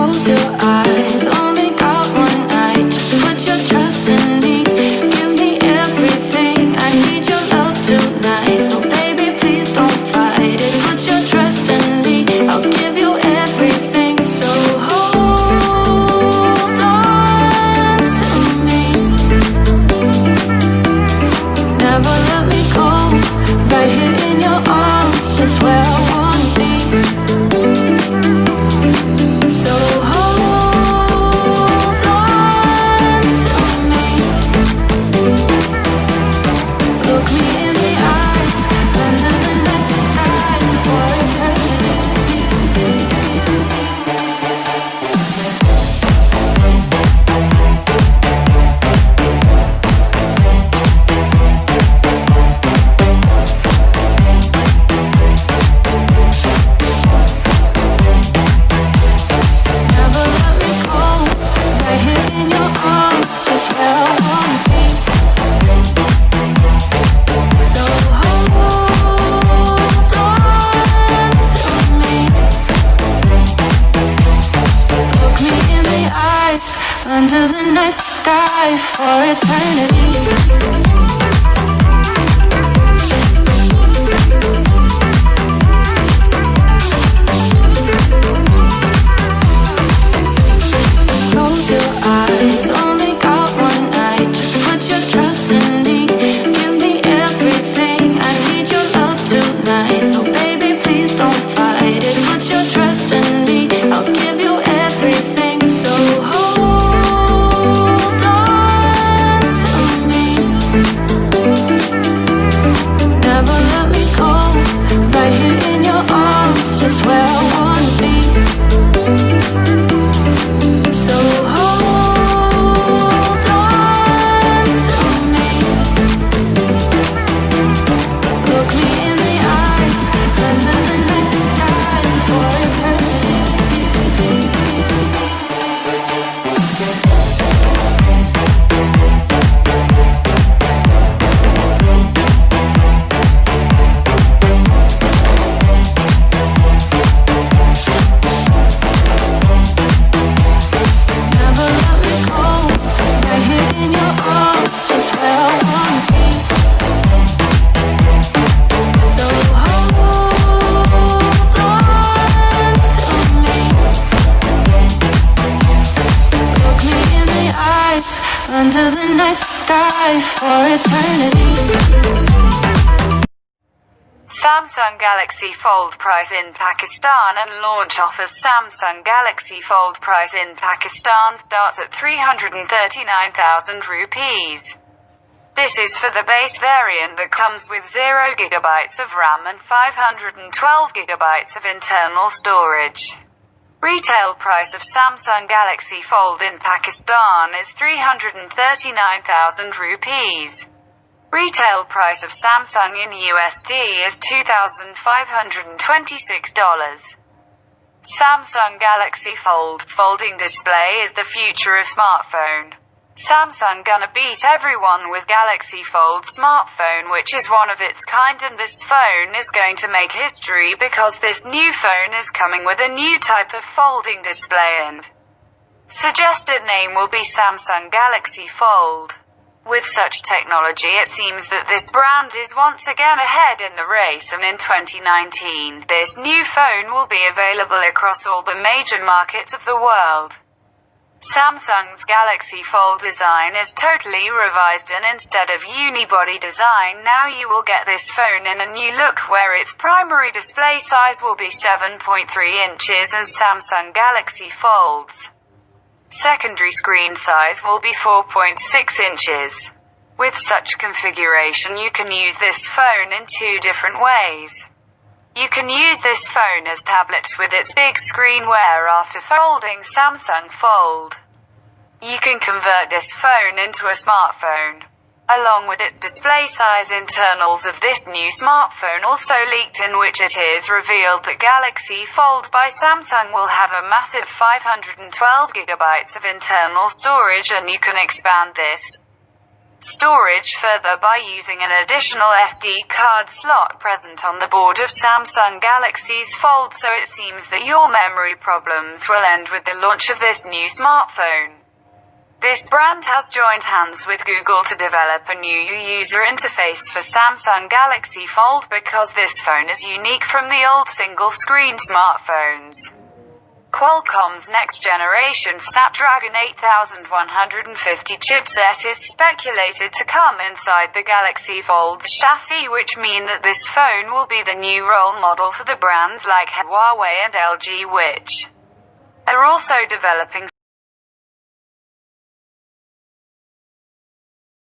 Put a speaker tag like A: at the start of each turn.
A: Close your eyes, only got one night. Just put your trust in me. Give me everything. I need your love tonight. So baby, please don't fight it. Put your trust in me. I'll give you everything. So hold on to me. Never let me go. Right here in your arms is where I wanna be. So hold on to me. Look me in the eyes, under the night sky for eternity. Never let me go. Right here in your arms is where I wanna be. So hold on to me. Look me in the eyes, under the night sky for eternity. Close your eyes, only got one night. Just put your trust in me. Give me everything. I need your love tonight. So baby, please don't fight it. Put your trust in me. I'll give you everything. So hold on to me. Never let me go. Right here in your arms is where I wanna be. So hold on to me. Look me in the eyes, under the night sky for eternity. Never let me go. Right here in your arms is where I wanna be. So hold on to me. Look me in the eyes, under the night sky for eternity.
B: Samsung Galaxy Fold price in Pakistan and launch offers. Samsung Galaxy Fold price in Pakistan starts at 339,000 rupees. This is for the base variant that comes with 0 GB of RAM and 512 GB of internal storage. Retail price of Samsung Galaxy Fold in Pakistan is 339,000 rupees. Retail price of Samsung in USD is $2,526. Samsung Galaxy Fold folding display is the future of smartphone. Samsung gonna beat everyone with Galaxy Fold smartphone, which is one of its kind, and this phone is going to make history because this new phone is coming with a new type of folding display and suggested name will be Samsung Galaxy Fold. With such technology, it seems that this brand is once again ahead in the race, and in 2019, this new phone will be available across all the major markets of the world. Samsung's Galaxy Fold design is totally revised, and instead of unibody design, now you will get this phone in a new look where its primary display size will be 7.3 inches and Samsung Galaxy Fold's secondary screen size will be 4.6 inches. With such configuration, you can use this phone in two different ways. You can use this phone as tablets with its big screen, where after folding Samsung Fold, you can convert this phone into a smartphone. Along with its display size, internals of this new smartphone also leaked, in which it is revealed that Galaxy Fold by Samsung will have a massive 512 GB of internal storage, and you can expand this storage further by using an additional SD card slot present on the board of Samsung Galaxy's Fold, so it seems that your memory problems will end with the launch of this new smartphone. This brand has joined hands with Google to develop a new user interface for Samsung Galaxy Fold because this phone is unique from the old single-screen smartphones. Qualcomm's next-generation Snapdragon 8150 chipset is speculated to come inside the Galaxy Fold's chassis, which mean that this phone will be the new role model for the brands like Huawei and LG, which are also developing